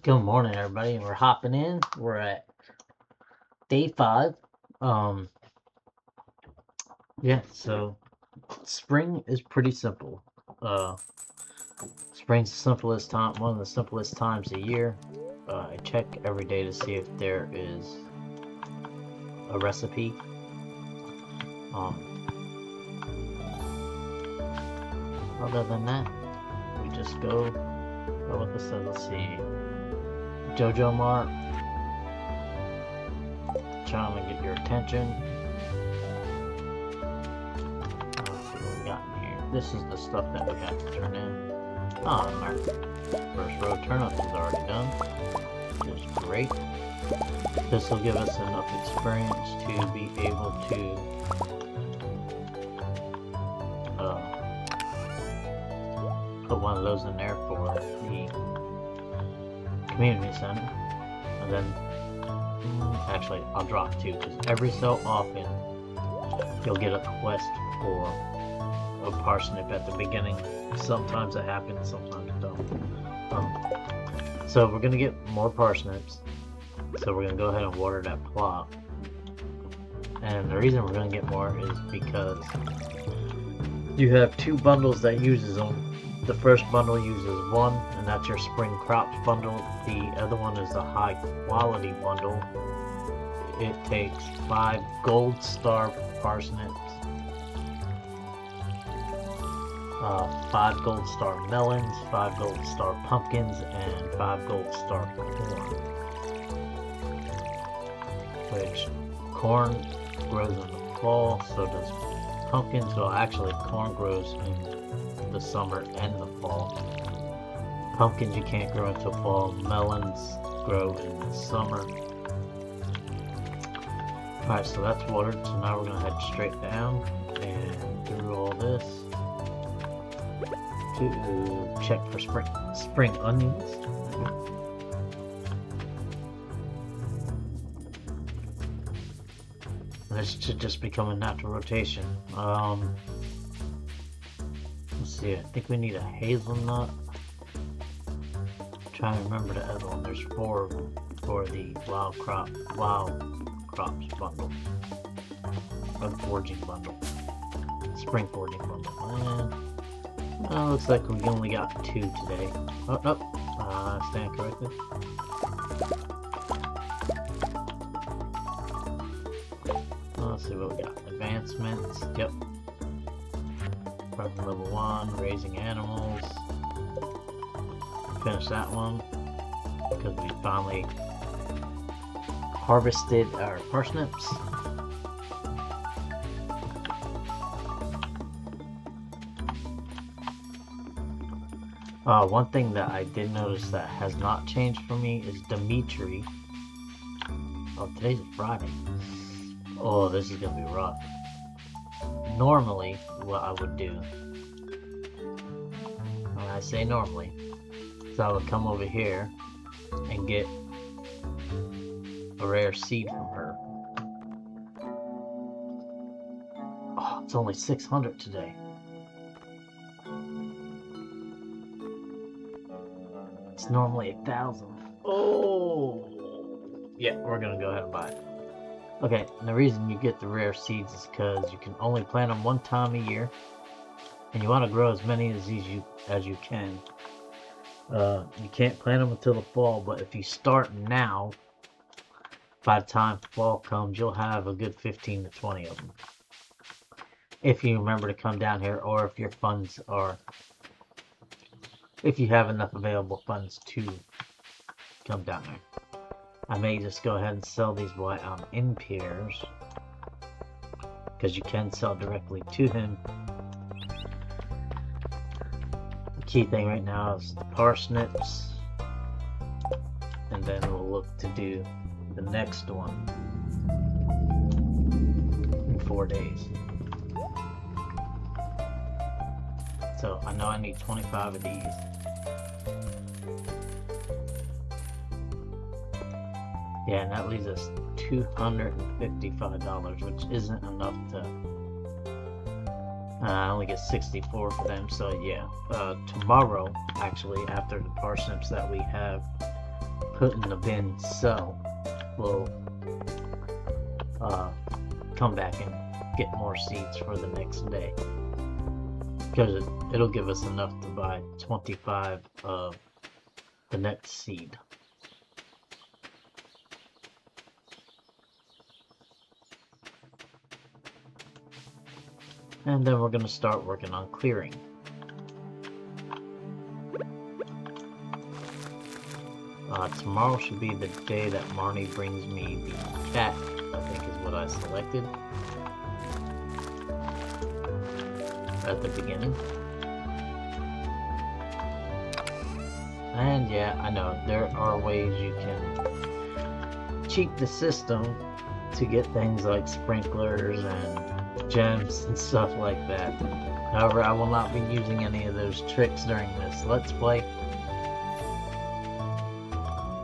Good morning, everybody. We're hopping in. We're at day 5. Um, yeah. So spring is pretty simple. Uh, Spring's the simplest time, one of the simplest times a year. I check every day to see if there is a recipe. Um, Other than that, we just go with this. Let's see. Jojo Mart, trying to get your attention. Let's see what we got in here. This is the stuff that we got to turn in. Oh, our first row turnups is already done, which is great. This will give us enough experience to be able to put one of those in there for the community center. And then, actually, I'll drop 2, because every so often you'll get a quest for a parsnip at the beginning. Sometimes it happens, sometimes it don't. So we're gonna get more parsnips. So we're gonna go ahead and water that plot. And the reason we're gonna get more is because you have 2 bundles that uses them. The first bundle uses 1, and that's your spring crops bundle. The other one is the high quality bundle. It takes 5 gold star parsnips, 5 gold star melons, 5 gold star pumpkins, and 5 gold star corn. Which corn grows in the fall, so does pumpkins. Well, actually, corn grows in the summer and the fall. Pumpkins you can't grow until fall. Melons grow in the summer. Alright, so that's watered. So now we're going to head straight down and through all this to check for spring onions. This should just become a natural rotation. Let's see, I think we need a hazelnut. I'm trying to remember the other one. There's 4 of them for the wild crops bundle. Or the foraging bundle. Spring foraging bundle. And looks like we only got 2 today. Oh, nope. Stand corrected. Let's see what we got. Advancements. Yep. From level 1, raising animals. Finish that one because we finally harvested our parsnips. One thing that I did notice that has not changed for me is Dimitri. Oh, today's Friday. Oh, this is gonna be rough. Normally, what I would do, when I say normally, is I would come over here and get a rare seed from her. Oh, it's only 600 today. It's normally 1,000. Oh! Yeah, we're gonna go ahead and buy it. Okay, and the reason you get the rare seeds is because you can only plant them 1 time a year, and you want to grow as many as you can. You can't plant them until the fall, but if you start now, by the time fall comes, you'll have a good 15 to 20 of them. If you remember to come down here, or if your funds are, if you have enough available funds to come down there. I may just go ahead and sell these while I'm in Pierre's, because you can sell directly to him. The key thing right now is the parsnips, and then we'll look to do the next one in 4 days. So I know I need 25 of these. Yeah, and that leaves us $255, which isn't enough to... I only get 64 for them, so yeah. Tomorrow, actually, after the parsnips that we have put in the bin so we'll come back and get more seeds for the next day. Because it'll give us enough to buy 25 of the next seed. And then we're going to start working on clearing. Tomorrow should be the day that Marnie brings me the cat, I think is what I selected at the beginning. And yeah, I know, there are ways you can cheat the system to get things like sprinklers and gems and stuff like that. However, I will not be using any of those tricks during this Let's Play.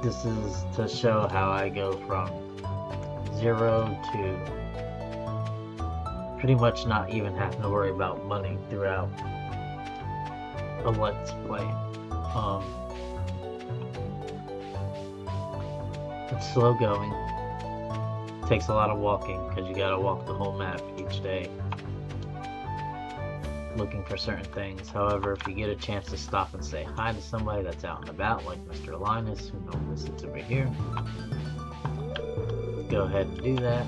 This is to show how I go from 0 to pretty much not even having to worry about money throughout a Let's Play. It's slow going. Takes a lot of walking because you gotta walk the whole map each day looking for certain things. However, if you get a chance to stop and say hi to somebody that's out and about, like Mr. Linus, who normally sits over here, go ahead and do that.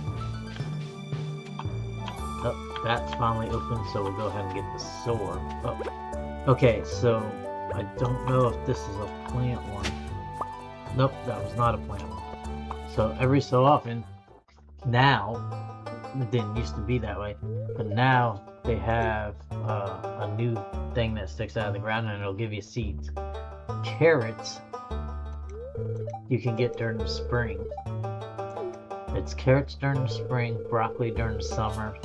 Oh, that's finally open, so we'll go ahead and get the sword. Oh, okay, so I don't know if this is a plant one. Nope, that was not a plant one. So every so often, now, it didn't used to be that way, but now they have a new thing that sticks out of the ground and it'll give you seeds. Carrots you can get during the spring. It's carrots during the spring, broccoli during the summer,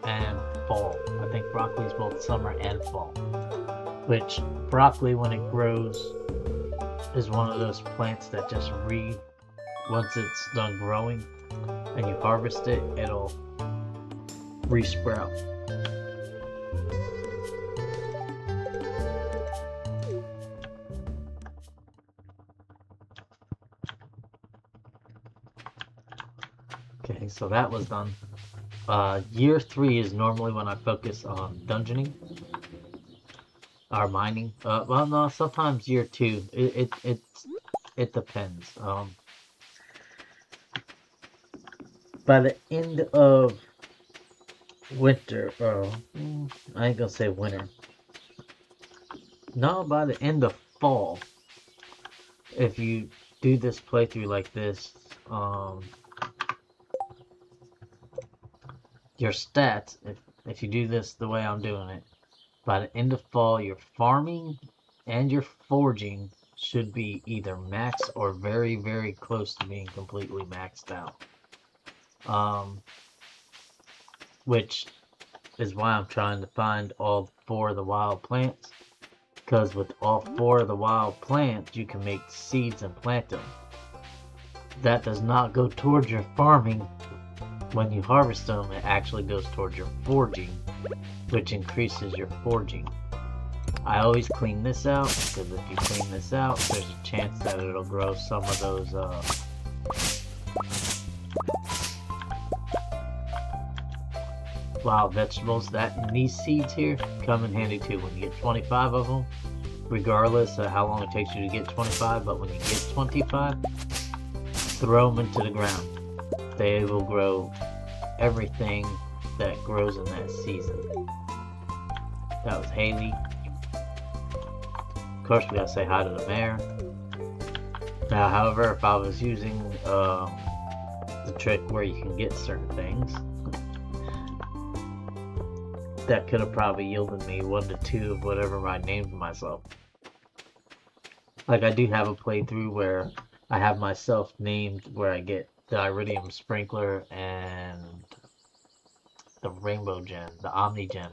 and fall. I think broccoli is both summer and fall. Which, broccoli when it grows is one of those plants that just once it's done growing and you harvest it, it'll re-sprout. Okay, so that was done. Year 3 is normally when I focus on dungeoning or mining. Well, no, sometimes year 2. It depends. By the end of winter, I ain't gonna say winter. No, by the end of fall, if you do this playthrough like this, your stats, if you do this the way I'm doing it, by the end of fall, your farming and your forging should be either maxed or very, very close to being completely maxed out. Which is why I'm trying to find all 4 of the wild plants. Because with all 4 of the wild plants, you can make seeds and plant them. That does not go towards your farming. When you harvest them, it actually goes towards your forging, which increases your forging. I always clean this out, because if you clean this out, there's a chance that it'll grow some of those, wild vegetables. That these seeds here come in handy too. When you get 25 of them, regardless of how long it takes you to get 25, but when you get 25, throw them into the ground. They will grow everything that grows in that season. That was Haley. Of course, we gotta say hi to the mayor. Now, however, if I was using the trick where you can get certain things, that could have probably yielded me 1 to 2 of whatever I named myself. Like, I do have a playthrough where I have myself named where I get the iridium sprinkler and the rainbow gem, the omni gem,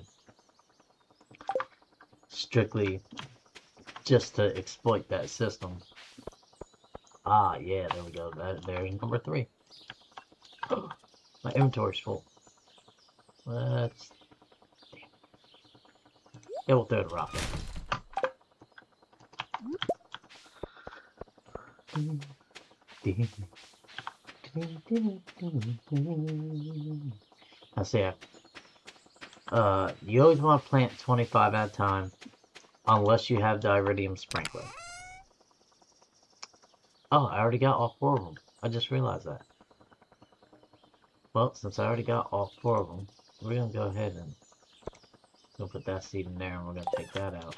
strictly just to exploit that system. Ah, yeah, there we go. There's number 3. My inventory's full. Let's... Yeah, we'll throw the rock in. Let's see. You always want to plant 25 at a time, unless you have the iridium sprinkler. Oh, I already got all 4 of them. I just realized that. Well, since I already got all 4 of them, we're gonna go ahead and we'll put that seed in there, and we're gonna take that out.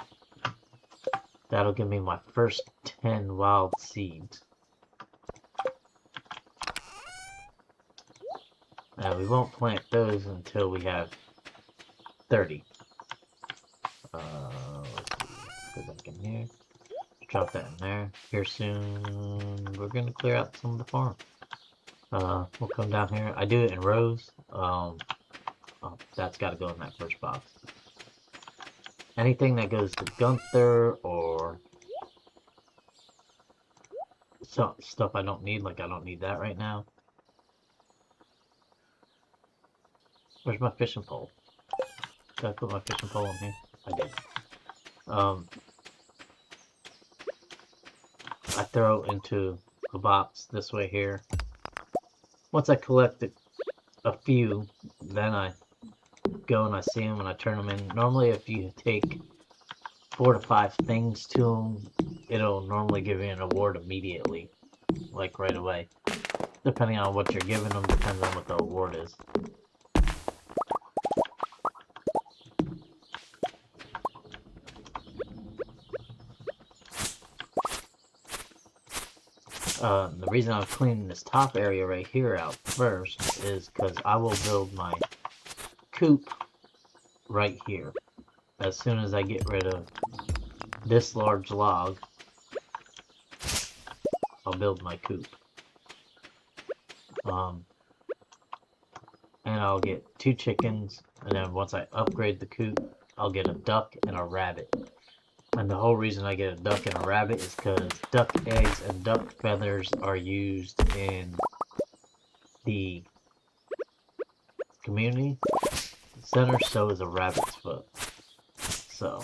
That'll give me my first 10 wild seeds. We won't plant those until we have 30. Let's see. Go back in here. Drop that in there. Here soon. We're gonna clear out some of the farm. We'll come down here. I do it in rows. Oh, that's got to go in that first box. Anything that goes to Gunther or stuff I don't need, like I don't need that right now. Where's my fishing pole? Did I put my fishing pole in here? I did. I throw into a box this way here. Once I collect a few, then I go and I see them and I turn them in. Normally, if you take 4 to 5 things to them, it'll normally give you an award immediately, like right away. Depending on what you're giving them, depends on what the award is. The reason I'm cleaning this top area right here out first is because I will build my coop right here. As soon as I get rid of this large log, I'll build my coop. And I'll get 2 chickens, and then once I upgrade the coop, I'll get a duck and a rabbit. And the whole reason I get a duck and a rabbit is because duck eggs and duck feathers are used in the community center, so is a rabbit's foot. So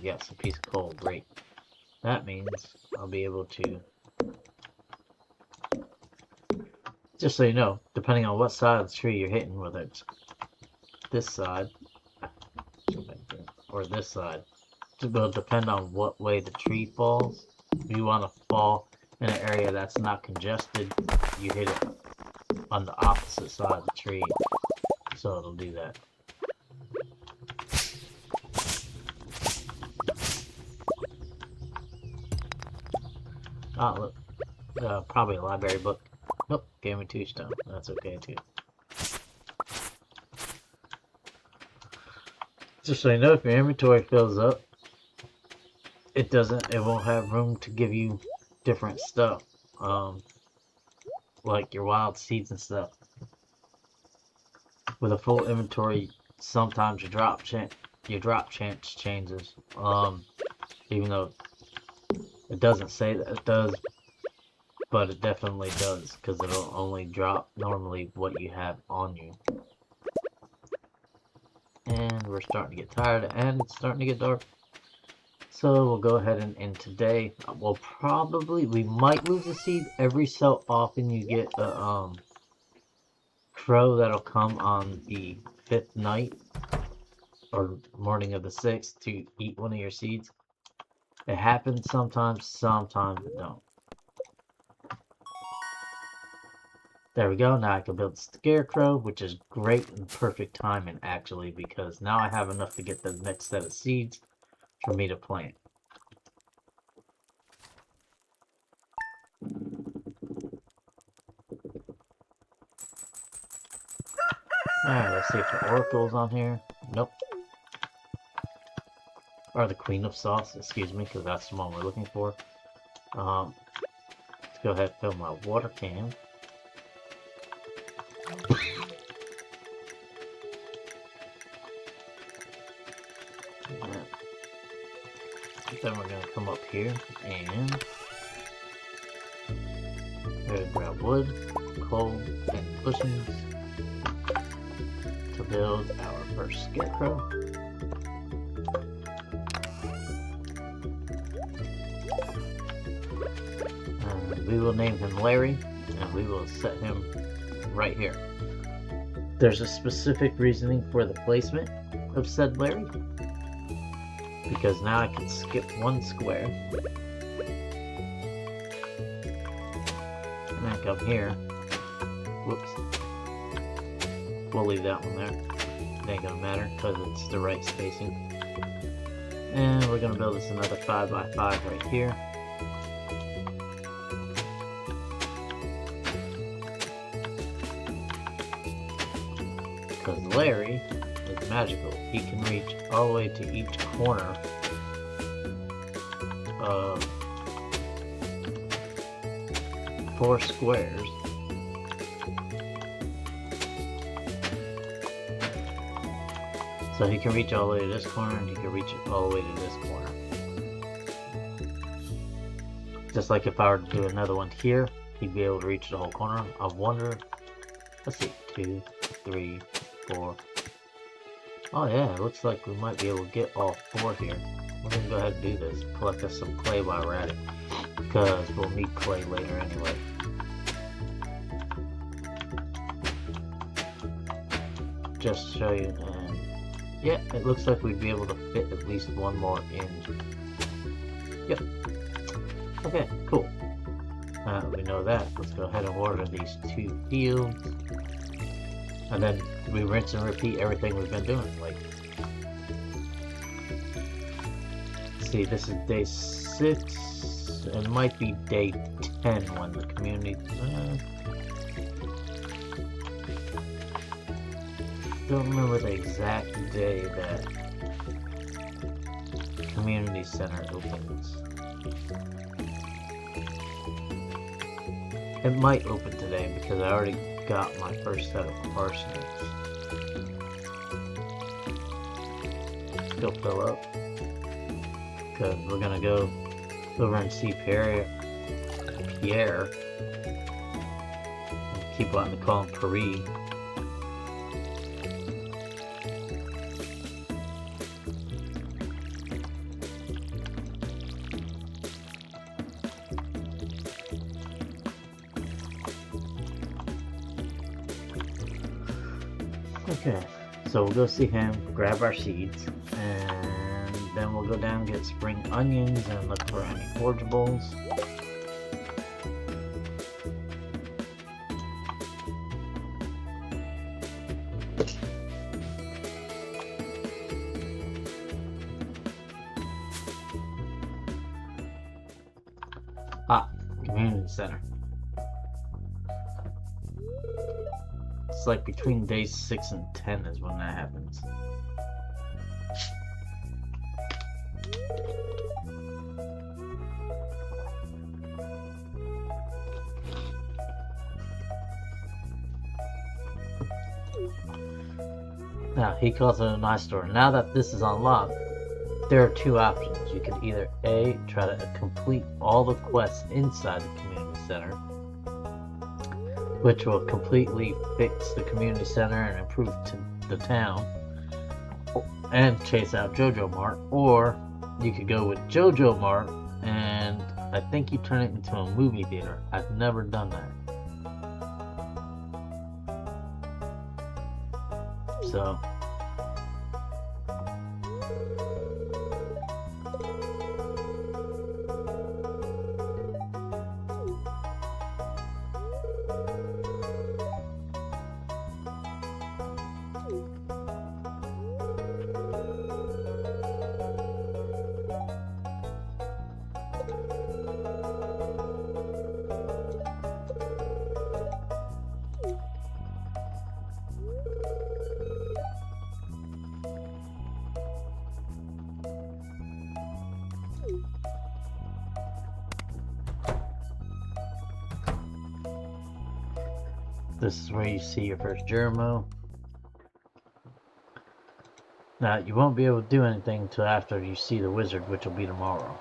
yes, a piece of coal, great. That means I'll be able to, just so you know, depending on what side of the tree you're hitting, whether it's this side or this side, it will depend on what way the tree falls. If you want to fall in an area that's not congested, you hit it on the opposite side of the tree, so it'll do that. Look, probably a library book. Nope, gave me 2 stone. That's okay too. Just so you know, if your inventory fills up, it won't have room to give you different stuff, like your wild seeds and stuff. With a full inventory, sometimes your drop chance changes. Even though it doesn't say that it does, but it definitely does, because it'll only drop normally what you have on you. And we're starting to get tired, and it's starting to get dark. So we'll go ahead and end today. We might lose a seed. Every so often you get a crow that'll come on the 5th night or morning of the 6th to eat one of your seeds. It happens sometimes it don't. There we go. Now I can build the scarecrow, which is great and perfect timing actually, because now I have enough to get the next set of seeds for me to plant. Alright, let's see if the oracle's on here. Nope. Or the queen of sauce, excuse me, because that's the one we're looking for. Let's go ahead and fill my water can. Then we're going to come up here and grab wood, coal, and bushings to build our first scarecrow. we will name him Larry, and we will set him right here. There's a specific reasoning for the placement of said Larry, because now I can skip one square, and I come here. Whoops. We'll leave that one there. It ain't gonna matter because it's the right spacing. And we're gonna build us another 5x5 right here. Because Larry is magical. He can reach all the way to each corner of 4 squares. So he can reach all the way to this corner, and he can reach all the way to this corner. Just like if I were to do another one here, he'd be able to reach the whole corner. I wonder, let's see, 2, 3, 4. Oh yeah, it looks like we might be able to get all 4 here. We're gonna go ahead and do this. Collect us some clay while we're at it, because we'll need clay later anyway. Just to show you, and yeah, it looks like we'd be able to fit at least one more in. Yep. Okay, cool. We know that. Let's go ahead and water these 2 fields. And then we rinse and repeat everything we've been doing. Like, see, this is day 6. It might be day 10 when the community... don't remember the exact day that community center opens. It might open today because I already got my first set of parsnips. Still fill up because we're gonna go over and see Pierre. I keep wanting to call him Paris. Okay, so we'll go see him, grab our seeds, and then we'll go down and get spring onions and look for any forageables. Ah, community center. It's like between days 6 and 10 is when that happens. Now, he calls it an eyesore. Now that this is unlocked, there are 2 options. You can either A, try to complete all the quests inside the community center, which will completely fix the community center and improve the town, and chase out Jojo Mart, or you could go with Jojo Mart, and I think you turn it into a movie theater. I've never done that. So, this is where you see your first Germo. Now, you won't be able to do anything until after you see the wizard, which will be tomorrow.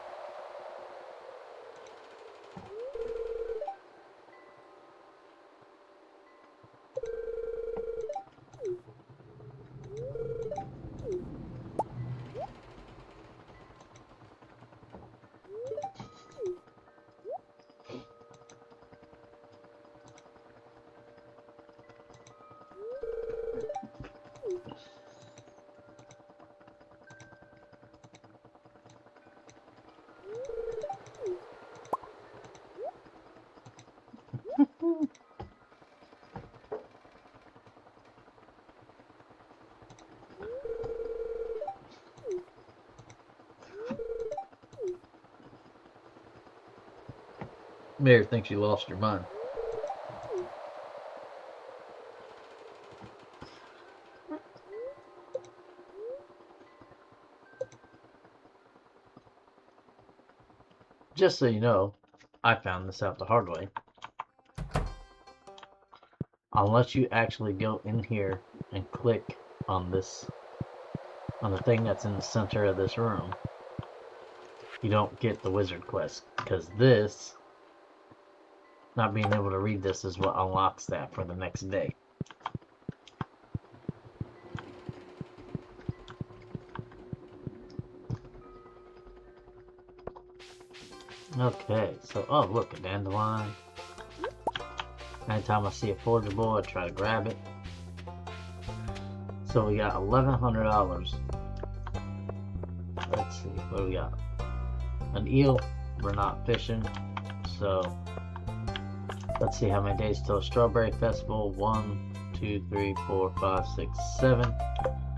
Mary thinks you lost your mind. Just so you know, I found this out the hard way. Unless you actually go in here and click on this, on the thing that's in the center of this room, you don't get the wizard quest. Because this, not being able to read this, is what unlocks that for the next day. Okay, so, oh look, a dandelion. Anytime I see a forgeable, I try to grab it. So we got $1,100. Let's see, what do we got? An eel, we're not fishing, so let's see how many days till Strawberry Festival. 1, 2, 3, 4, 5, 6, 7.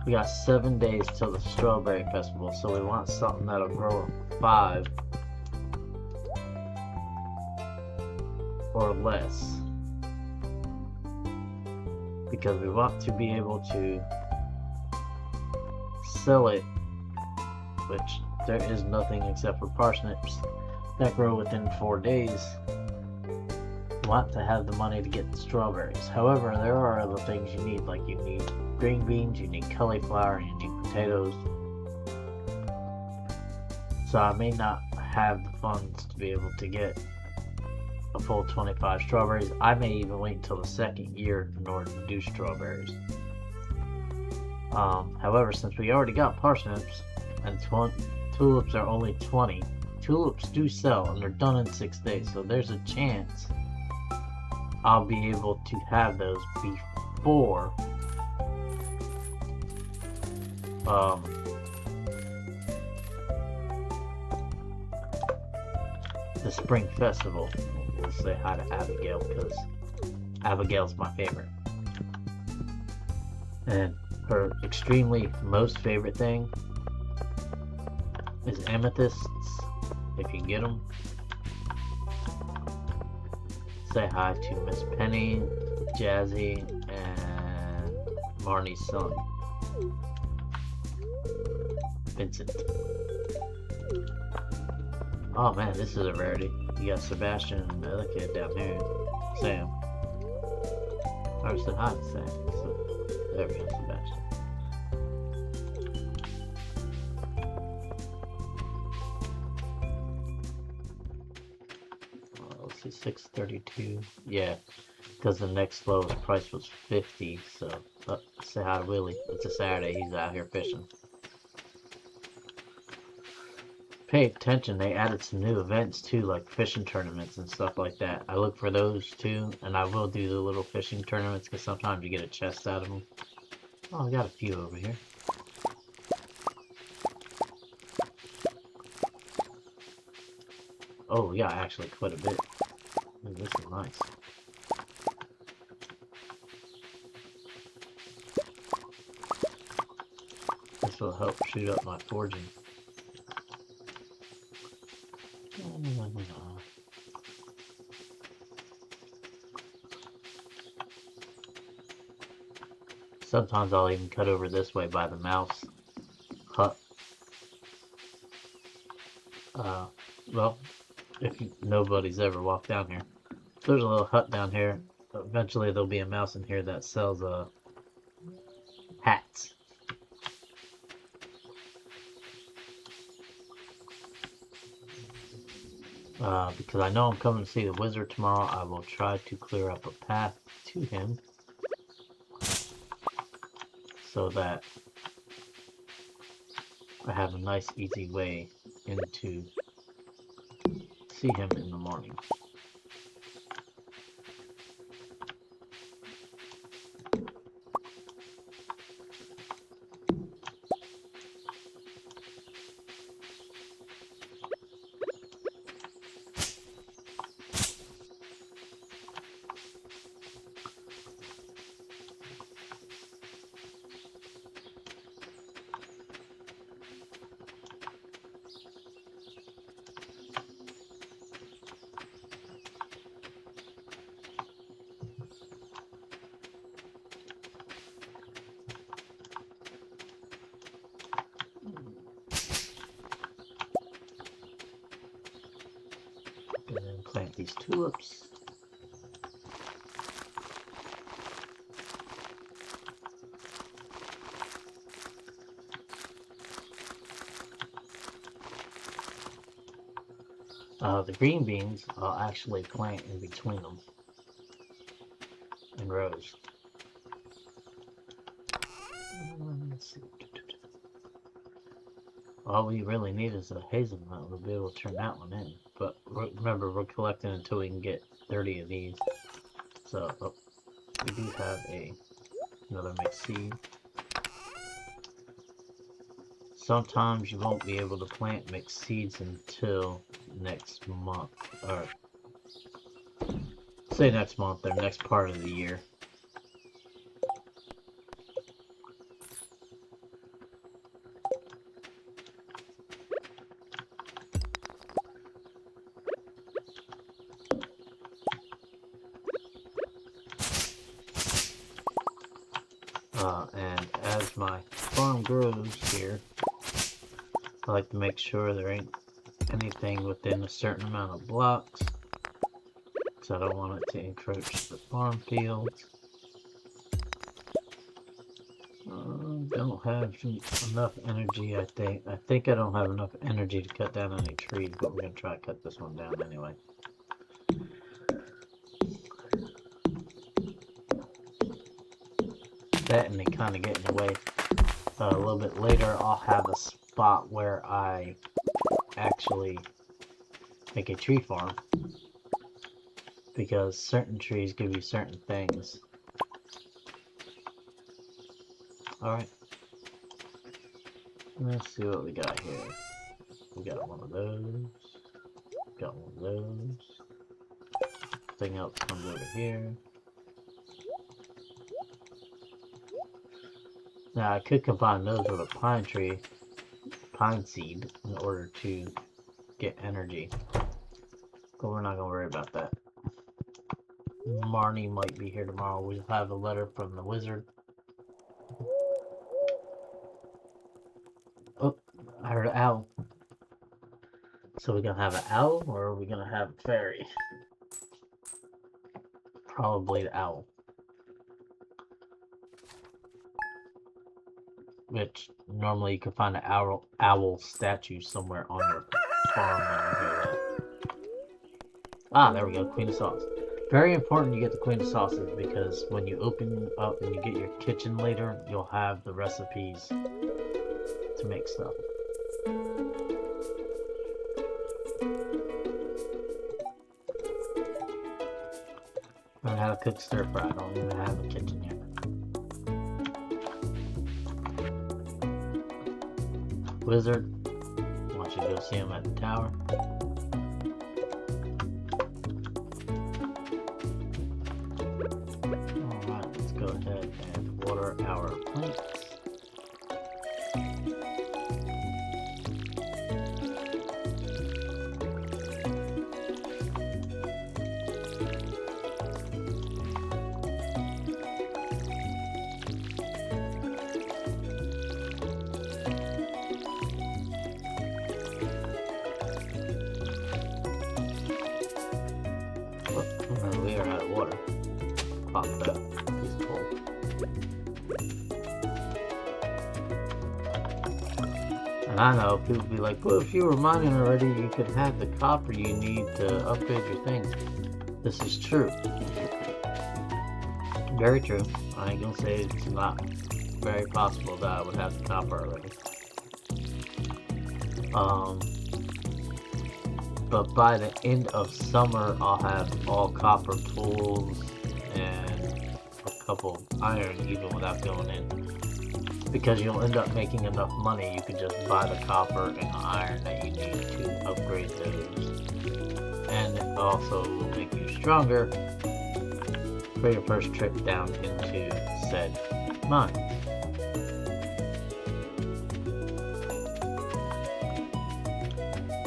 We got 7 days till the Strawberry Festival, so we want something that'll grow 5 or less. Because we want to be able to sell it, which there is nothing except for parsnips that grow within 4 days. We want to have the money to get the strawberries. However, there are other things you need, like you need green beans, you need cauliflower, you need potatoes. So I may not have the funds to be able to get a full 25 strawberries. I may even wait until the second year in order to do strawberries. However, since we already got parsnips and tulips are only 20, tulips do sell and they're done in 6 days, so there's a chance I'll be able to have those before the spring festival. We'll say hi to Abigail because Abigail's my favorite. And her extremely most favorite thing is amethysts, if you can get them. Say hi to Miss Penny, Jazzy, and Marnie's son, Vincent. Oh man, this is a rarity. You got Sebastian and the other kid down here, Sam. I said hi to Sam. So, there we go, Sebastian. Let's see, 632. Yeah, because the next lowest price was 50. So, say hi to Willie. It's a Saturday. He's out here fishing. Pay attention, they added some new events too, like fishing tournaments and stuff like that. I look for those too, and I will do the little fishing tournaments because sometimes you get a chest out of them. Oh, I got a few over here. Oh, we got actually quite a bit. Ooh, this is nice. This will help shoot up my forging. Sometimes I'll even cut over this way by the mouse hut. Well, if nobody's ever walked down here, there's a little hut down here. Eventually there'll be a mouse in here that sells hats. Because I know I'm coming to see the wizard tomorrow, I will try to clear up a path to him so that I have a nice easy way into see him in the morning. these tulips. The green beans, I'll actually plant in between them in rows. Let's see. All we really need is a hazelnut. We'll be able to turn that one in. But remember, we're collecting until we can get 30 of these. So, we do have another mixed seed. Sometimes you won't be able to plant mixed seeds until next month. Or, say next month or next part of the year. And as my farm grows here, I like to make sure there ain't anything within a certain amount of blocks, because I don't want it to encroach the farm fields. Don't have enough energy, I think. I think I don't have enough energy to cut down any trees, but we're going to try to cut this one down anyway. That and they kind of get in the way. A little bit later, I'll have a spot where I actually make a tree farm, because certain trees give you certain things. Alright. Let's see what we got here. We got one of those. Got one of those. Thing else comes over here. Now I could combine those with a pine seed, in order to get energy. But we're not gonna worry about that. Marnie might be here tomorrow. We'll have a letter from the wizard. Oh, I heard an owl. So we're gonna have an owl, or are we gonna have a fairy? Probably the owl. Which, normally you can find an owl statue somewhere on your farm when you hear that. Ah, there we go, Queen of Sauce. Very important you get the Queen of Sauces, because when you open up and you get your kitchen later, you'll have the recipes to make stuff. Learn how to cook stir fry. I don't even have a kitchen yet. Wizard, I want you to go see him at the tower. Alright, let's go ahead and water our plants. We are out of water. Pop that. He's cold. And I know people be like, well, if you were mining already, you could have the copper you need to upgrade your things. This is true. Very true. I ain't gonna say it's not very possible that I would have the copper already. But by the end of summer, I'll have all copper tools and a couple iron, even without going in. Because you'll end up making enough money, you can just buy the copper and the iron that you need to upgrade those. And it also will make you stronger for your first trip down into said mine.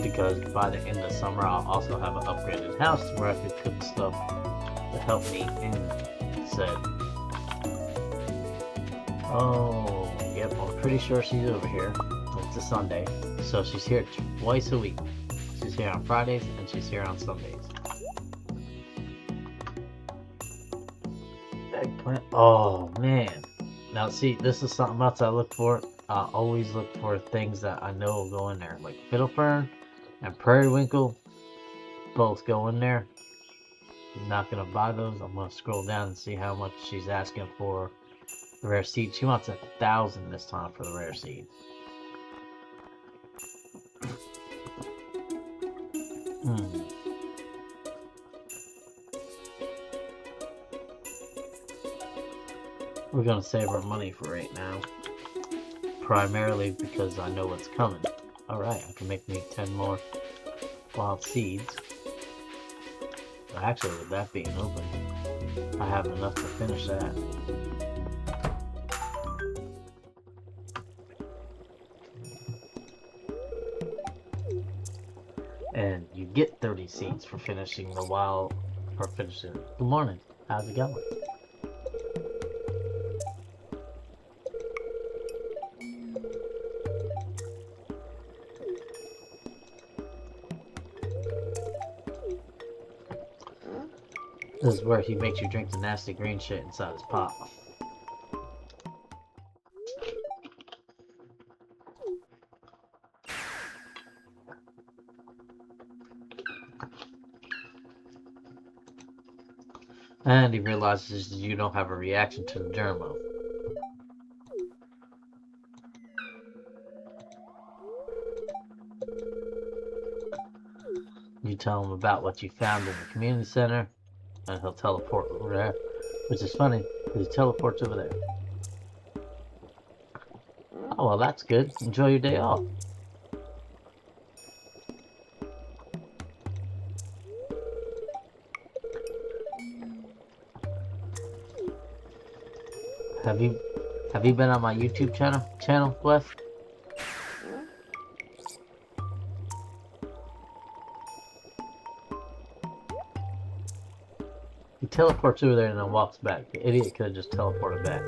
Because by the end of summer, I'll also have an upgraded house where I could cook stuff to help me in said. Oh, yep, I'm pretty sure she's over here. It's a Sunday, so she's here twice a week. She's here on Fridays and she's here on Sundays. Eggplant. Oh man. Now see, this is something else I look for. I always look for things that I know will go in there. Like fiddlefern and periwinkle both go in there. I'm not gonna buy those. I'm gonna scroll down and see how much she's asking for the rare seed. She wants 1,000 this time for the rare seed. Hmm. We're gonna save our money for right now. Primarily because I know what's coming. Alright, I can make me 10 more wild seeds. Actually, with that being open, I have enough to finish that. And you get 30 seeds for finishing the wild, for finishing. Good morning, how's it going? This is where he makes you drink the nasty green shit inside his pot. And he realizes you don't have a reaction to the germo. You tell him about what you found in the community center, and he'll teleport over there. Which is funny, because he teleports over there. Oh, well, that's good. Enjoy your day off. Have you been on my YouTube channel, Wes? He teleports over there and then walks back. The idiot could have just teleported back.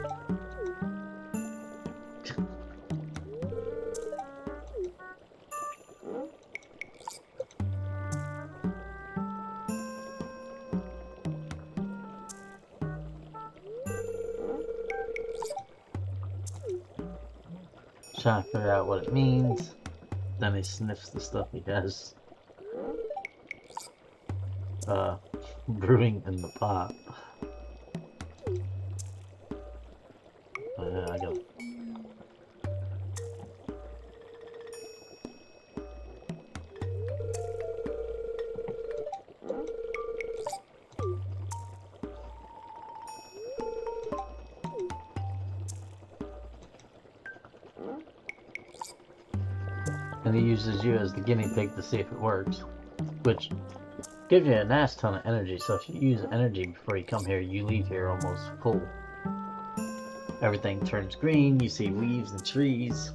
Trying to figure out what it means. Then he sniffs the stuff he has. Brewing in the pot. I go. And he uses you as the guinea pig to see if it works, which gives you a nice ton of energy. So if you use energy before you come here, you leave here almost full. Everything turns green, you see leaves and trees.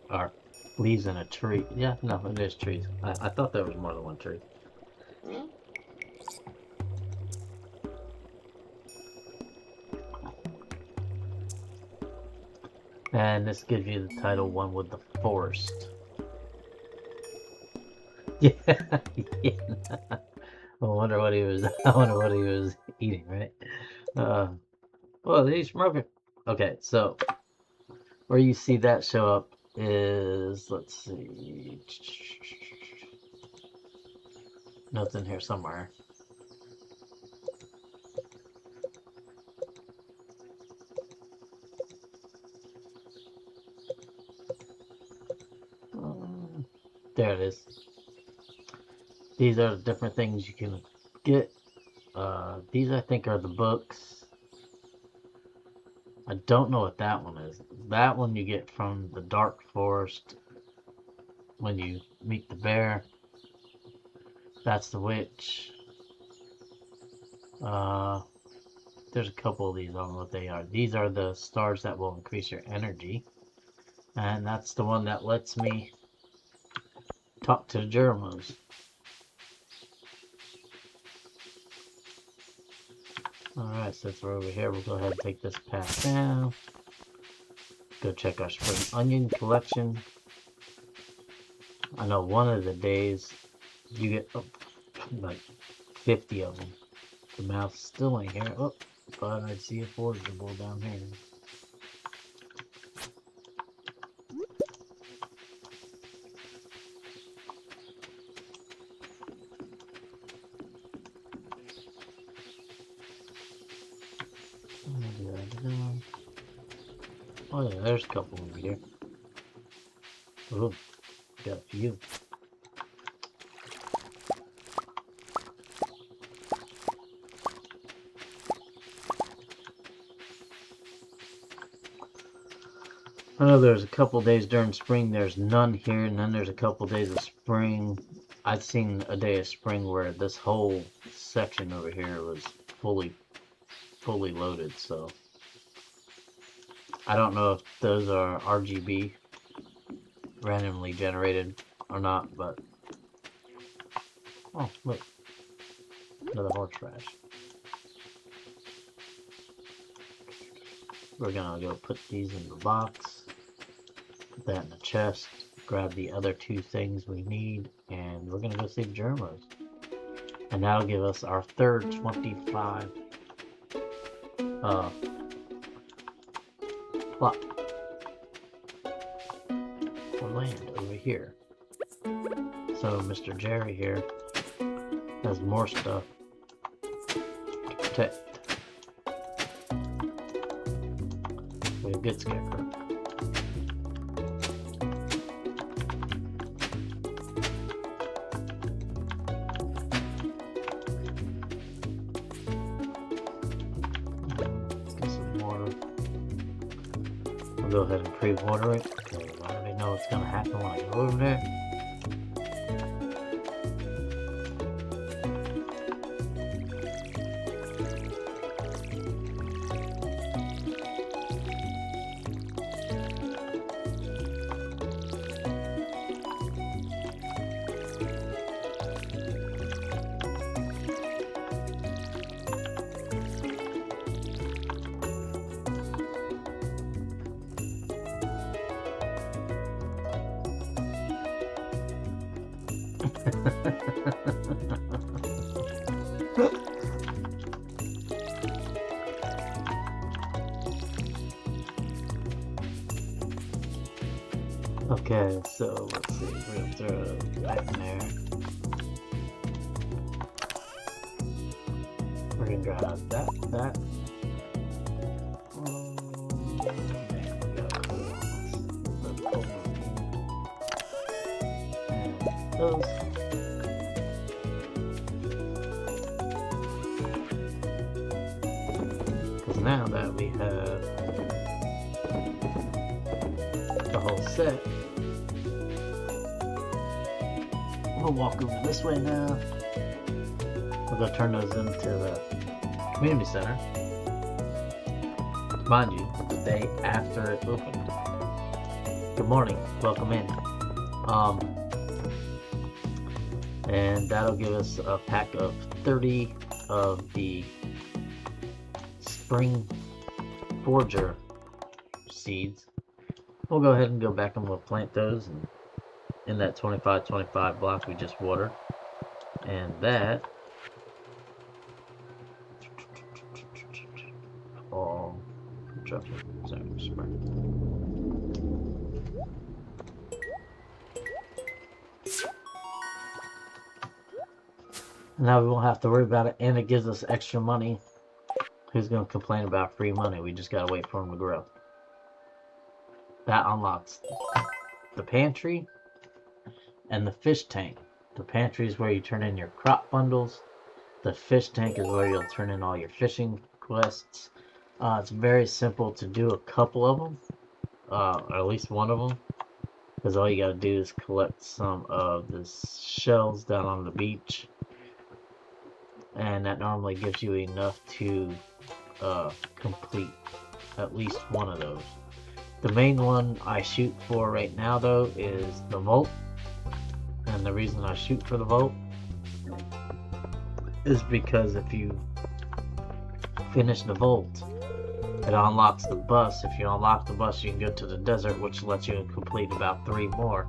Or leaves in a tree. Yeah, no, it is trees. I thought there was more than one tree. And this gives you the title One with the Forest. Yeah, yeah. I wonder what he was. I wonder what he was eating, right? Well, he's smoking. Okay, so where you see that show up is, let's see, notes in here somewhere. There it is. These are the different things you can get. These I think are the books. I don't know what that one is. That one you get from the dark forest when you meet the bear. That's the witch. There's a couple of these. I don't know what they are. These are the stars that will increase your energy. And that's the one that lets me talk to the germos. Alright, since we're over here, we'll go ahead and take this path down. Go check our spring onion collection. I know one of the days you get like 50 of them. The mouse still ain't here. Oh, but I see a forgeable down here. Oh yeah, there's a couple over here. Oh, got a few. I know there's a couple days during spring there's none here, and then there's a couple days of spring. I've seen a day of spring where this whole section over here was fully loaded, so I don't know if those are RGB randomly generated or not, but oh look, another horseradish. We're gonna go put these in the box, put that in the chest, grab the other two things we need, and we're gonna go save Germos. And that'll give us our third 25 plot for land over here. So Mr. Jerry here has more stuff to protect. We have good scarecrow. Go ahead and pre-water it, because I already know what's going to happen when I go over there. Okay, so let's see, we're gonna throw that in there. We're gonna grab that. Oh man, we got cool ones. And those. Because now that we have the whole set, we'll walk over this way now. We'll go turn those into the community center. Mind you, the day after it opened. Good morning, welcome in. And that'll give us a pack of 30 of the spring forager seeds. We'll go ahead and go back and we'll plant those in that 25 block we just watered. And that now we won't have to worry about it, and it gives us extra money. Who's going to complain about free money? We just got to wait for them to grow. That unlocks the pantry and the fish tank. The pantry is where you turn in your crop bundles. The fish tank is where you'll turn in all your fishing quests. It's very simple to do a couple of them, or at least one of them, because all you got to do is collect some of the shells down on the beach, and that normally gives you enough to complete at least one of those. The main one I shoot for right now though is the vault, and the reason I shoot for the vault is because if you finish the vault, it unlocks the bus. If you unlock the bus, you can go to the desert, which lets you complete about 3 more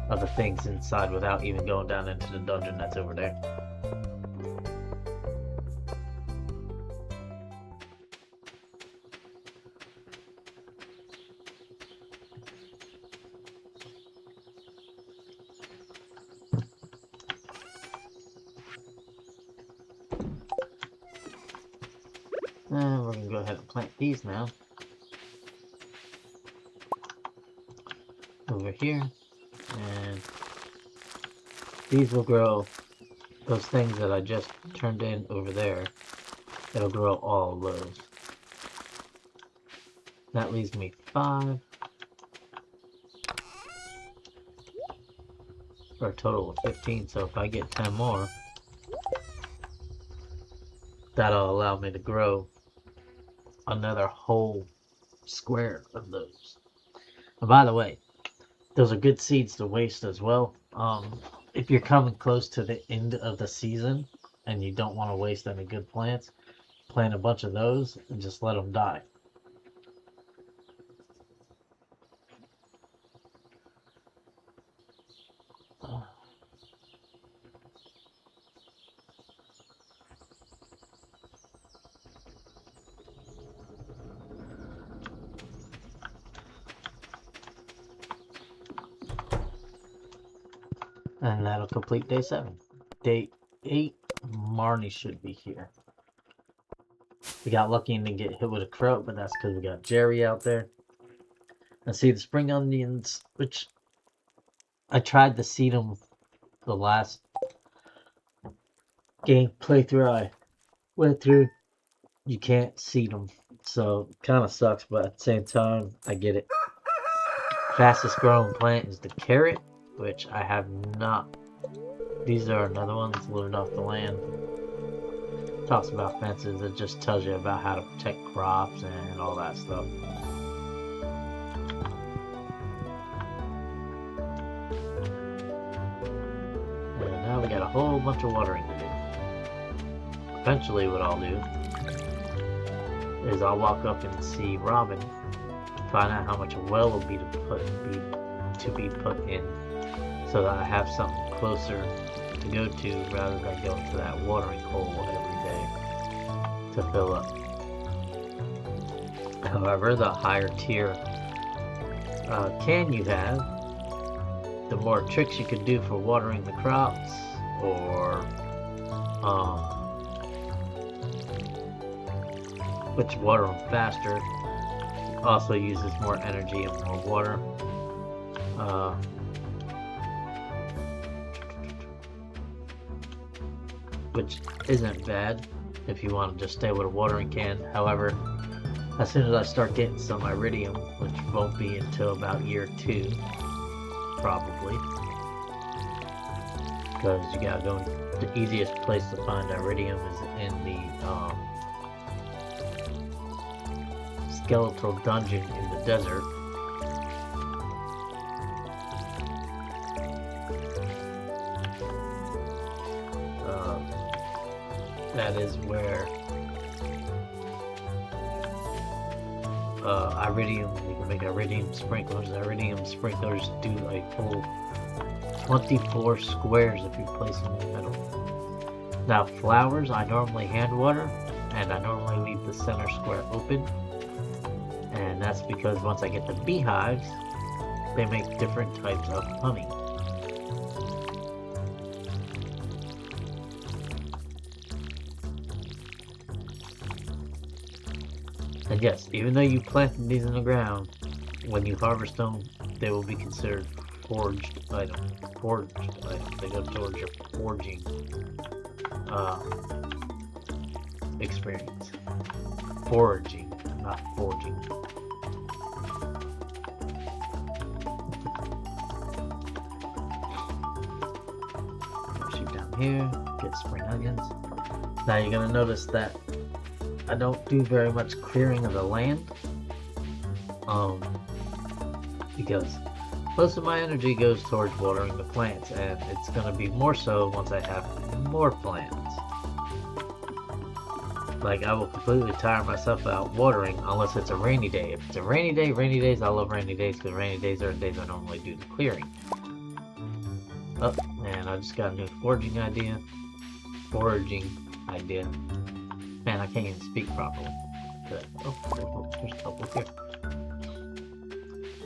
of the things inside without even going down into the dungeon that's over there. And we're gonna go ahead and plant these now. Over here. And these will grow those things that I just turned in over there. It'll grow all of those. That leaves me 5. For a total of 15, so if I get 10 more, that'll allow me to grow another whole square of those. And by the way, those are good seeds to waste as well. If you're coming close to the end of the season and you don't want to waste any good plants, plant a bunch of those and just let them die. And that'll complete day 7. Day 8, Marnie should be here. We got lucky and didn't get hit with a crow, but that's because we got Jerry out there. And see the spring onions, which I tried to seed them the last game playthrough I went through. You can't seed them, so kind of sucks, but at the same time, I get it. Fastest growing plant is the carrot, which I have not. These are another one that's living off the land. Talks about fences. It just tells you about how to protect crops and all that stuff. And now we got a whole bunch of watering to do. Eventually what I'll do is I'll walk up and see Robin, find out how much a well will be to be put in, so that I have something closer to go to rather than going to that watering hole every day to fill up. However, the higher tier can you have, the more tricks you can do for watering the crops, or which water them faster, also uses more energy and more water. Which isn't bad if you want to just stay with a watering can. However, as soon as I start getting some iridium, which won't be until about year 2, probably, because you gotta go, the easiest place to find iridium is in the skeletal dungeon in the desert. That is where iridium, you can make iridium sprinklers. Iridium sprinklers do a full 24 squares if you place them in the middle. Now flowers, I normally hand water, and I normally leave the center square open. And that's because once I get the beehives, they make different types of honey. And yes, even though you planted these in the ground, when you harvest them, they will be considered forged items. Forged items. They go towards your forging experience. Foraging, not forging. Shoot down here, get spring onions. Now you're gonna notice that I don't do very much clearing of the land, because most of my energy goes towards watering the plants, and it's going to be more so once I have more plants. Like, I will completely tire myself out watering unless it's a rainy day. If it's a rainy day, rainy days, I love rainy days, because rainy days are the days I normally do the clearing. Oh, and I just got a new foraging idea. Man, I can't even speak properly. But, oh, there's a couple here.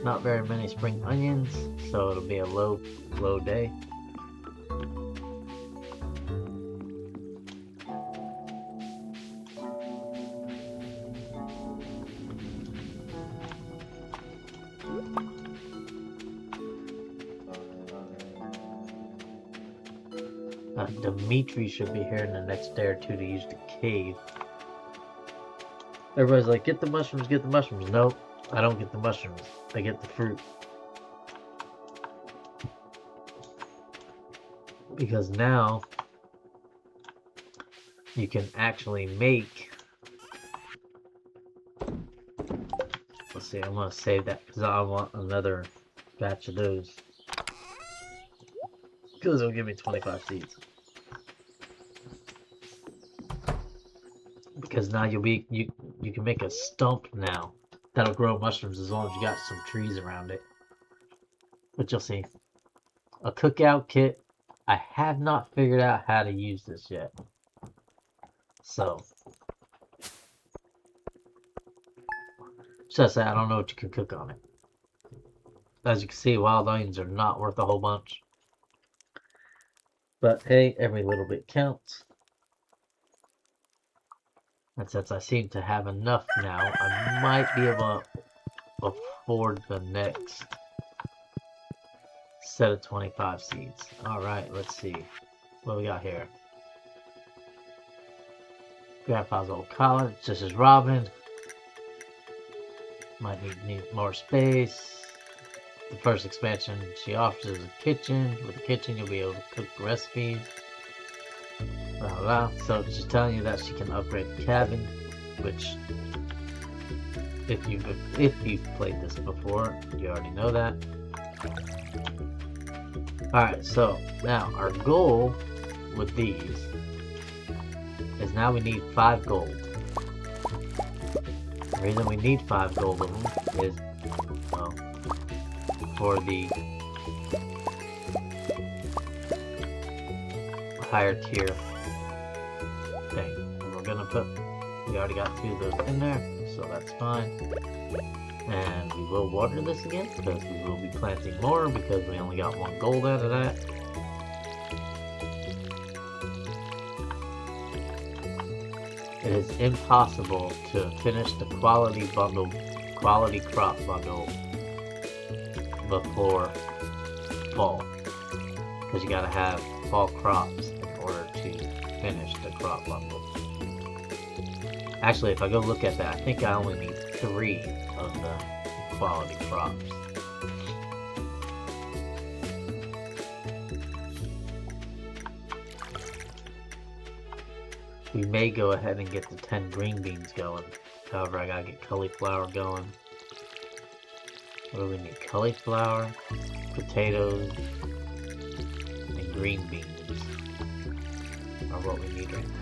Not very many spring onions, so it'll be a low day. Dimitri should be here in the next day or two to use the cave. Everybody's like, get the mushrooms, get the mushrooms. Nope, I don't get the mushrooms. I get the fruit. Because now you can actually make... Let's see, I'm going to save that because I want another batch of those. Because it'll give me 25 seeds. Because now you can make a stump now that'll grow mushrooms as long as you got some trees around it. But you'll see. A cookout kit. I have not figured out how to use this yet. So, just I don't know what you can cook on it. As you can see, wild onions are not worth a whole bunch. But hey, every little bit counts. And since I seem to have enough now, I might be able to afford the next set of 25 seeds. Alright, let's see. What we got here? Grandpa's old college. This is Robin. Might need more space. The first expansion she offers is a kitchen. With the kitchen, you'll be able to cook recipes. Blah, blah. So she's telling you that she can upgrade the cabin, which, if you've played this before, you already know that. Alright, so now our goal with these is now we need 5 gold. The reason we need 5 gold of them is, well, for the higher tier thing. And we're gonna put, we already got 2 of those in there, so that's fine. And we will water this again, because we will be planting more, because we only got 1 gold out of that. It is impossible to finish the quality crop bundle before fall, because you gotta have fall crops in order to finish the crop bundle. Actually, if I go look at that, I think I only need 3 of the quality crops. We may go ahead and get the 10 green beans going. However, I gotta get cauliflower going. What do we need? Cauliflower, potatoes, and green beans are what we need right now.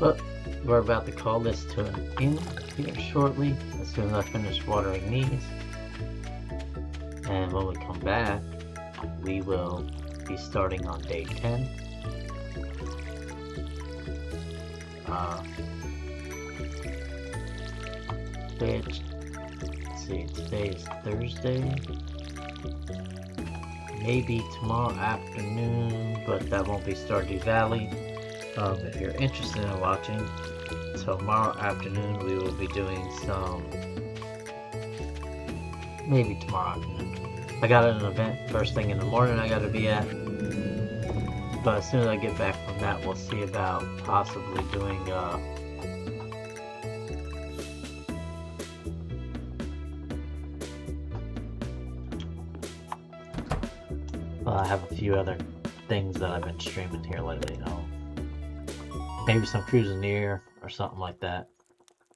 But we're about to call this to an end here shortly, as soon as I finish watering these. And when we come back, we will be starting on day 10. Which, let's see, today is Thursday. Maybe tomorrow afternoon, but that won't be Stardew Valley. If you're interested in watching, tomorrow afternoon we will be doing some, maybe tomorrow afternoon. I got an event first thing in the morning I gotta be at, but as soon as I get back from that, we'll see about possibly doing, I have a few other things that I've been streaming here lately. Maybe some cruising near or something like that.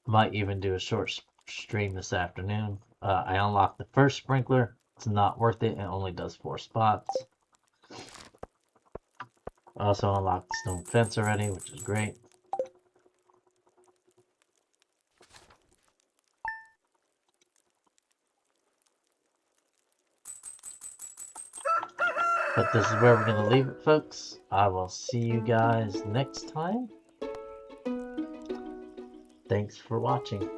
Might even do a short stream this afternoon. I unlocked the first sprinkler. It's not worth it. It only does 4 spots. I also unlocked the stone fence already, which is great. But this is where we're going to leave it, folks. I will see you guys next time. Thanks for watching.